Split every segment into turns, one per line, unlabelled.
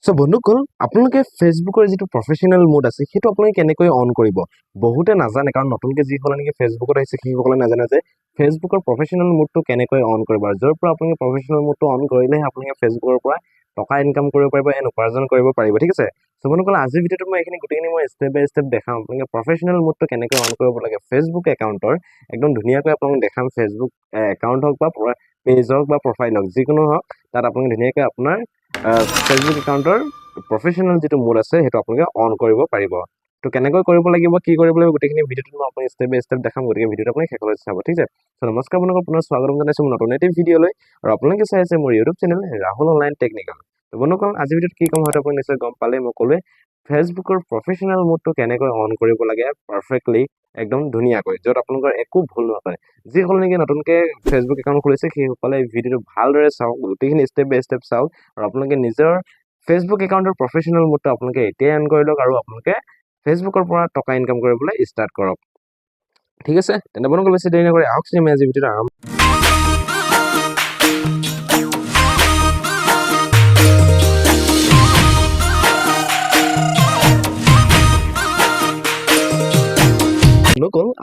So বন্ধুসকল আপোনালোকে ফেচবুকৰ যিটো প্ৰফেশ্যনেল মোড আছে সেইটো আপোনালোকে কেনেকৈ অন কৰিব বহুতে নাজানে কাৰণ নতুনকৈ যিসকলে নেকি ফেচবুকত আহিছে সেইসকলে নাজানে যে ফেচবুকৰ প্ৰফেশ্যনেল মোডটো কেনেকৈ অন কৰিব আৰু য'ৰ পৰা আপোনালোকে প্ৰফেশ্যনেল মোডটো অন কৰিলেহে আপোনালোকে ফেচবুকৰ পৰা টকা ইনকাম কৰিব পাৰিব এণ্ড উপাৰ্জন কৰিব পাৰিব ঠিক আছে সো বন্ধুসকল আজিৰ ভিডিঅ'টোত মই এইখিনি গোটেইখিনি মই ষ্টেপ বাই ষ্টেপ দেখাম আপোনালোকে প্ৰফেশ্যনেল মোডটো কেনেকৈ অন কৰিব লাগে ফেচবুক একাউণ্টৰ একদম ধুনীয়াকৈ আপোনালোকক দেখাম ফেচবুক একাউণ্ট হওক বা পেজ হওক বা প্ৰফাইল হওক যিকোনো হওক তাত আপোনালোকে ধুনীয়াকৈ আপোনাৰ ফেচবুক একাউণ্টৰ প্ৰফেশ্যনেল যিটো মোড আছে সেইটো আপোনালোকে অন কৰিব পাৰিব তো কেনেকৈ কৰিব লাগিব কি কৰিব লাগিব গোটেইখিনি ভিডিঅ'টোত মই আপোনাক ষ্টেপ বাই ষ্টেপ দেখাম গতিকে ভিডিঅ'টো আপুনি শেষলৈ চাব ঠিক আছে তো নমস্কাৰ আপোনালোকক পুনৰ স্বাগতম জনাইছোঁ মোৰ নতুন এটি ভিডিঅ'লৈ আৰু আপোনালোকে চাই আছে মোৰ YouTube channel Rahul online technical তো বন্ধুসকল আজিৰ ভিডিঅ'ত কি ক'ম হয়তো আপুনি নিশ্চয় গম পালে মই ক'লোৱে ফেচবুকৰ প্ৰফেশ্যনেল মোডটো কেনেকৈ অন কৰিব লাগে পাৰফেক্টলি একদম ধুনীয়াকৈ য'ত আপোনালোকৰ একো ভুল নহয় যিসকলে নেকি নতুনকৈ ফেচবুক একাউণ্ট খুলিছে সেইসকলে ভিডিঅ'টো ভালদৰে চাওক গোটেইখিনি ষ্টেপ বাই ষ্টেপ চাওক আৰু আপোনালোকে নিজৰ ফেচবুক একাউণ্টৰ প্ৰফেশ্যনেল মোডটো আপোনালোকে এতিয়াই অন কৰি লওক আৰু আপোনালোকে ফেচবুকৰ পৰা টকা ইনকাম কৰিবলৈ ষ্টাৰ্ট কৰক ঠিক আছে তেন্তে বন্ধুসকল বেছি দেৰি নকৰি আহক আমি আজি ভিডিঅ'টো আৰম্ভ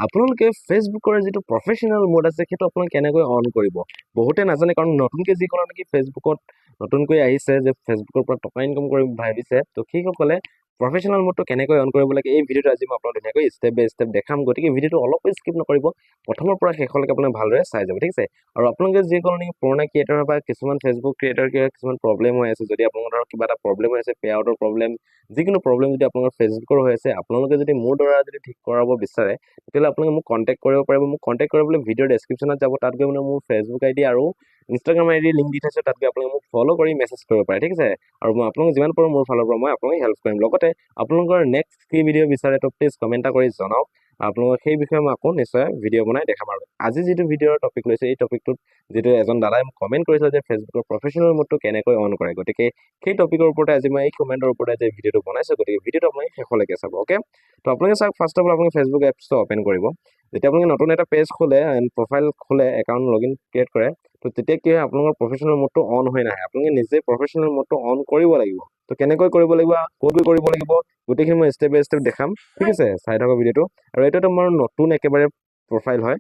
আপোনালোকে ফেচবুকৰ যিটো প্ৰফেশ্যনেল মোড আছে সেইটো আপোনালোকে কেনেকৈ অন কৰিব বহুতে নাজানে কাৰণ নতুনকৈ যিসকলে নেকি ফেচবুকত নতুনকৈ আহিছে যে ফেচবুকৰ পৰা টকা ইনকাম কৰিম ভাবিছে তো সেইসকলে প্ৰফেশ্যনেল মোডটো কেনেকৈ অন কৰিব লাগে এই ভিডিঅ'টো আজি মই আপোনাক ধুনীয়াকৈ ষ্টেপ বাই ষ্টেপ দেখাম গতিকে ভিডিঅ'টো অলপ স্কিপ নকৰিব প্ৰথমৰ পৰা শেষলৈকে আপুনি ভালদৰে চাই যাব ঠিক আছে আৰু আপোনালোকে যিসকলে নেকি পুৰণা ক্ৰিয়েটৰ বা কিছুমান ফেচবুক ক্ৰিয়েটৰ কিছুমান প্ৰব্লেম হৈ আছে যদি আপোনালোকৰ ধৰক কিবা এটা প্ৰব্লেম হৈ আছে পে আউটৰ প্ৰব্লেম যিকোনো প্ৰব্লেম যদি আপোনালোকৰ ফেচবুকৰ হৈ আছে আপোনালোকে যদি মোৰ দ্বাৰা যদি ঠিক কৰাব বিচাৰে তেতিয়াহ'লে আপোনালোকে মোক কণ্টেক্ট কৰিব পাৰিব মোক কণ্টেক্ট কৰিবলৈ ভিডিঅ'ৰ ডেছক্ৰিপশ্যনত যাব তাত গৈ মানে মোৰ ফেচবুক আইডি আৰু ইনষ্টাগ্ৰাম আইডি লিংক দি থৈছোঁ তাত গৈ আপোনালোকে মোক ফ'ল' কৰি মেছেজ কৰিব পাৰে ঠিক আছে আৰু মই আপোনালোকক যিমান পাৰোঁ মোৰ ফালৰ পৰা মই আপোনালোকক হেল্প কৰিম লগতে আপোনালোকৰ নেক্সট কি ভিডিঅ' বিচাৰে তো প্লিজ কমেণ্ট কৰি জনাওক আপোনালোকক সেই বিষয়ে মই আকৌ নিশ্চয় ভিডিঅ' বনাই দেখাম আৰু আজি যিটো ভিডিঅ'ৰ টপিক লৈছে এই টপিকটোত যিটো এজন দাদাই মোক কমেণ্ট কৰিছে যে ফেচবুকৰ প্ৰফেশ্যনেল মোডটো কেনেকৈ অন কৰে গতিকে সেই টপিকৰ ওপৰতে আজি মই এই কমেণ্টৰ ওপৰতে আজি ভিডিঅ'টো বনাইছোঁ গতিকে ভিডিঅ'টো আপোনালোকে শেষলৈকে চাব অ'কে তো আপোনালোকে চাওক ফাৰ্ষ্ট অফ অল আপোনালোকে ফেচবুক এপছটো অ'পেন কৰিব যেতিয়া আপোনালোকে নতুন এটা পেজ খোলে এণ্ড প্ৰফাইল খোলে একাউণ্ট লগ ইন ক্ৰিয়েট কৰে তো তেতিয়া কি হয় আপোনালোকৰ প্ৰফেশ্যনেল মোডটো অন হৈ নাহে আপোনালোকে নিজে প্ৰফেশ্যনেল মোডটো অন কৰিব লাগিব তো কেনেকৈ কৰিব লাগিব ক'ত গৈ কৰিব লাগিব গোটেইখিনি মই ষ্টেপ বাই ষ্টেপ দেখাম ঠিক আছে চাই থকা ভিডিঅ'টো আৰু এইটো মোৰ নতুন একেবাৰে প্ৰফাইল হয়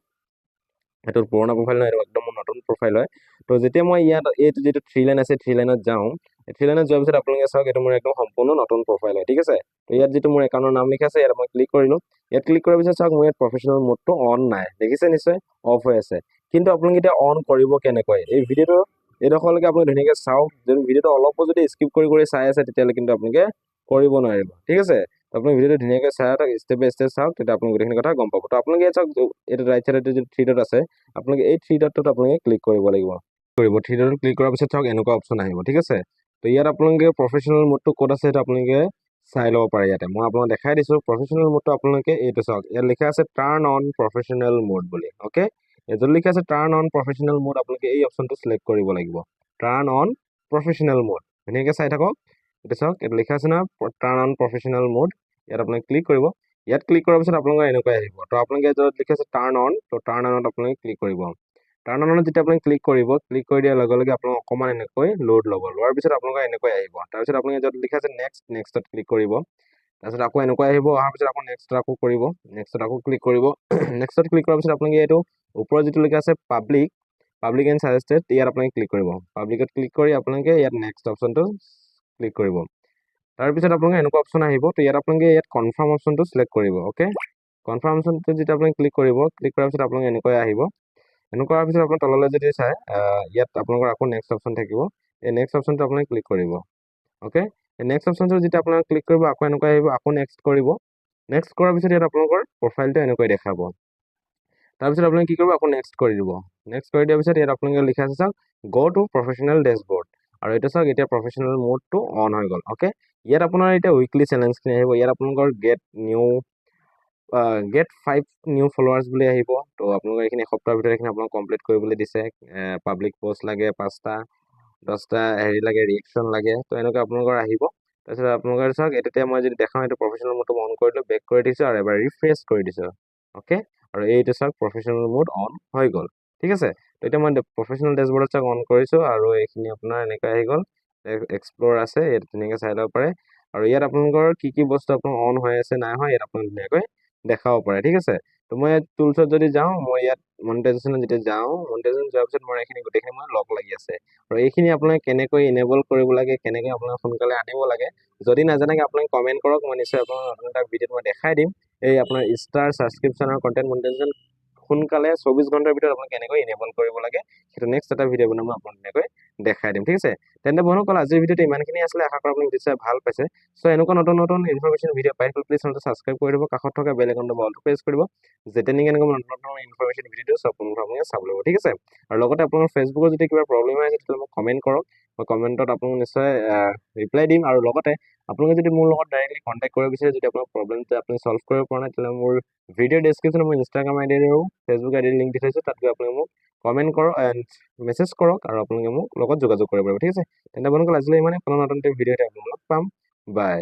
এইটো পুৰণা প্ৰফাইল নহয় এইটো একদম নতুন প্ৰফাইল হয় তো যেতিয়া মই ইয়াত এইটো যিটো থ্ৰী লাইন আছে থ্ৰী লাইনত যাওঁ থ্ৰী লাইনত যোৱাৰ পিছত আপোনালোকে চাওক এইটো মোৰ একদম সম্পূৰ্ণ নতুন প্ৰফাইল হয় ঠিক আছে তো ইয়াত যিটো মোৰ একাউণ্টৰ নাম লিখা আছে ইয়াত মই ক্লিক কৰিলোঁ ইয়াত ক্লিক কৰাৰ পিছত চাওক মোৰ ইয়াত প্ৰফেশ্যনেল মোডটো অন নাই দেখিছে নিশ্চয় অফ হৈ আছে কিন্তু আপোনালোকে এতিয়া অন কৰিব কেনেকৈ এই ভিডিঅ'টো এইডোখৰলৈকে আপুনি ধুনীয়াকৈ চাওক যদি ভিডিঅ'টো অলপো যদি স্কিপ কৰি চাই আছে তেতিয়াহ'লে কিন্তু আপোনালোকে কৰিব নোৱাৰিব ঠিক আছে আপুনি ভিডিঅ'টো ধুনীয়াকৈ চাই থাকক ষ্টেপ বাই ষ্টেপ চাওক তেতিয়া আপুনি গোটেইখিনি কথা গম পাব তো আপোনালোকে চাওক এইটো ৰাইট চাইডত যিটো থ্ৰী ডট আছে আপোনালোকে এই থ্ৰী ডটটোত আপোনালোকে ক্লিক কৰিব লাগিব থ্ৰী ডটত ক্লিক কৰাৰ পিছত চাওক এনেকুৱা অপশ্যন আহিব ঠিক আছে তো ইয়াত আপোনালোকে প্ৰফেশ্যনেল মোডটো ক'ত আছে সেইটো আপোনালোকে চাই ল'ব পাৰে ইয়াতে মই আপোনাক দেখাই দিছোঁ প্ৰফেশ্যনেল মোডটো আপোনালোকে এইটো চাওক ইয়াত লিখা আছে টাৰ্ণ অন প্ৰফেশ্যনেল মোড বুলি অ'কে য'ত লিখা আছে টাৰ্ণ অন প্ৰফেশ্যনেল মোড আপোনালোকে এই অপশ্যনটো চিলেক্ট কৰিব লাগিব টাৰ্ণ অন প্ৰফেশ্যনেল মোড ধুনীয়াকৈ চাই থাকক এইটো চাওক ইয়াত লিখা আছে না টাৰ্ণ অন প্ৰফেশ্যনেল মোড ইয়াত আপোনালোকে ক্লিক কৰিব ইয়াত ক্লিক কৰাৰ পিছত আপোনালোকৰ এনেকৈ আহিব তো আপোনালোকে য'ত লিখা আছে টাৰ্ণ অন তো টাৰ্ণ অনত আপোনালোকে ক্লিক কৰিব টাৰ্ণ অনত যেতিয়া আপুনি ক্লিক কৰিব ক্লিক কৰি দিয়াৰ লগে লগে আপোনালোক অকণমান এনেকৈ লোড ল'ব লোৱাৰ পিছত আপোনালোকৰ এনেকৈ আহিব তাৰপিছত আপোনালোকে য'ত লিখা আছে নেক্সটত ক্লিক কৰিব তাৰপিছত আকৌ এনেকৈ আহিব অহাৰ পিছত আকৌ নেক্সটত আকৌ কৰিব নেক্সটত আকৌ ক্লিক কৰিব নেক্সটত ক্লিক কৰাৰ পিছত আপোনালোকে এইটো ওপৰত যিটো লিখা আছে পাব্লিক এণ্ড ছাজেষ্টেড ইয়াত আপোনালোকে ক্লিক কৰিব পাব্লিকত ক্লিক কৰি আপোনালোকে ইয়াত নেক্সট অপশ্যনটো ক্লিক কৰিব তাৰপিছত আপোনালোকে এনেকুৱা অপশ্যন আহিব তো ইয়াত আপোনালোকে ইয়াত কনফাৰ্ম অপশ্যনটো চিলেক্ট কৰিব অ'কে কনফাৰ্ম অপশ্যনটো যেতিয়া আপোনালোকে ক্লিক কৰিব ক্লিক কৰাৰ পিছত আপোনালোকে এনেকৈ আহিব এনেকুৱা হোৱাৰ পিছত আপোনাৰ তললৈ যদি চাই ইয়াত আপোনালোকৰ আকৌ নেক্সট অপশ্যন থাকিব এই নেক্সট অপশ্যনটো আপোনালোকে ক্লিক কৰিব অ'কে এই নেক্সট অপশ্যনটো যেতিয়া আপোনালোকে ক্লিক কৰিব আকৌ এনেকৈ আহিব আকৌ নেক্সট কৰিব নেক্সট কৰাৰ পিছত ইয়াত আপোনালোকৰ প্ৰফাইলটো এনেকৈ দেখাব তাৰপিছত আপোনালোকে কি কৰিব আকৌ নেক্সট কৰি দিব নেক্সট কৰি দিয়াৰ পিছত ইয়াত আপোনালোকে লিখা আছে চাওক গ' টু প্ৰফেশ্যনেল ডেছবৰ্ড আৰু এইটো চাওক এতিয়া প্ৰফেশ্যনেল মোডটো অন হৈ গ'ল অ'কে ইয়াত আপোনাৰ এতিয়া উইকলি চেলেঞ্জখিনি আহিব ইয়াত আপোনালোকৰ গেট 5 নিউ ফলোৱাৰ্ছ বুলি আহিব তো আপোনালোকৰ এইখিনি এসপ্তাহৰ ভিতৰত এইখিনি আপোনাক কমপ্লিট কৰিবলৈ দিছে পাব্লিক পষ্ট লাগে 5টা 10টা হেৰি লাগে ৰিয়েকশ্যন লাগে তো এনেকৈ আপোনালোকৰ আহিব তাৰপিছত আপোনালোকৰ চাওক এতিয়া মই যদি দেখাওঁ এইটো প্ৰফেশ্যনেল মোডটো অন কৰিলোঁ বেক কৰি দিছোঁ আৰু এবাৰ ৰিফ্ৰেছ কৰি দিছোঁ অ'কে আৰু এইটো চাওক প্ৰফেশ্যনেল মোড অন হৈ গ'ল ঠিক আছে তো এতিয়া মই প্ৰফেশ্যনেল ডেছবৰ্ডত চাওক অন কৰিছোঁ আৰু এইখিনি আপোনাৰ এনেকৈ আহি গ'ল এক্সপ্ল'ৰ আছে, ইয়াত ধুনীয়াকৈ চাই ল'ব পাৰে আৰু ইয়াত আপোনালোকৰ কি বস্তু আপোনাৰ অন হৈ আছে নাই হোৱা ইয়াত আপোনালোকে ধুনীয়াকৈ দেখাব পাৰে ঠিক আছে। তো মই ইয়াত টুলছত যদি যাওঁ, মই ইয়াত মনিটাইজেশ্যনত যেতিয়া যাওঁ, মনিটাইজেশ্যন যোৱাৰ পিছত মই এইখিনি গোটেইখিনি মই লক লাগি আছে আৰু এইখিনি আপোনালোকে কেনেকৈ ইনেবল কৰিব লাগে, কেনেকৈ আপোনালোকে সোনকালে আনিব লাগে, যদি নাজানেগে আপোনালোকে কমেণ্ট কৰক, মই নিশ্চয় আপোনালোকক নতুন এটা ভিডিঅ'ত মই দেখাই দিম। এই আপোনাৰ ষ্টাৰ ছাবস্ক্ৰিপশ্যন আৰু কণ্টেণ্ট মনিটাইজেশ্যন সোনকালে 24 ঘণ্টাৰ ভিতৰত আপোনালোকে কেনেকৈ ইনেবল কৰিব লাগে সেইটো নেক্সট এটা ভিডিঅ' বনাই মই আপোনাক ধুনীয়াকৈ দেখাই দিম ঠিক আছে। তেন্তে বন্ধুসকল আজিৰ ভিডিঅ'টো ইমানখিনি আছিলে, আশা কৰোঁ আপুনি নিশ্চয় ভাল পাইছে। চ' এনেকুৱা নতুন নতুন ইনফৰমেশ্যন ভিডিঅ' পাই থাকিলে প্লিজ চেনেলটো ছাবস্ক্ৰাইব কৰি দিব, কাষত থকা বেল আইকনটো অলটো প্ৰেছ কৰিব, যেতিয়া নেকি এনেকুৱা নতুন নতুন ইনফৰমেশ্যন ভিডিঅ'টো চব আপোনালোকে চাব লাগিব ঠিক আছে। আৰু লগতে আপোনাৰ ফেচবুকত যদি কিবা প্ৰব্লেম হৈ আছে তেতিয়াহ'লে মোক কমেণ্ট কৰক, মই কমেণ্টত আপোনালোক নিশ্চয় ৰিপ্লাই দিম। আৰু লগতে আপোনালোকে যদি মোৰ লগত ডাইৰেক্টলি কণ্টেক্ট কৰিব বিচাৰে, যদি আপোনাৰ প্ৰব্লেমটো আপুনি ছল্ভ কৰিব পৰা নাই, তেতিয়াহ'লে মোৰ ভিডিঅ' ডেছক্ৰিপশ্যনত মোৰ ইনষ্টাগ্ৰাম আইডি আৰু ফেচবুক আইডিৰ লিংক দি থৈছোঁ, তাত গৈ আপোনালোকে মোক কমেণ্ট কৰক এণ্ড মেছেজ কৰক আৰু আপোনালোকে মোক লগত যোগাযোগ কৰিব পাৰিব ঠিক আছে। তেন্তে বন্ধুসকল আজিলৈ ইমানেই, পুনৰ নতুন ভিডিঅ'তে আপোনালোকক পাম, বাই।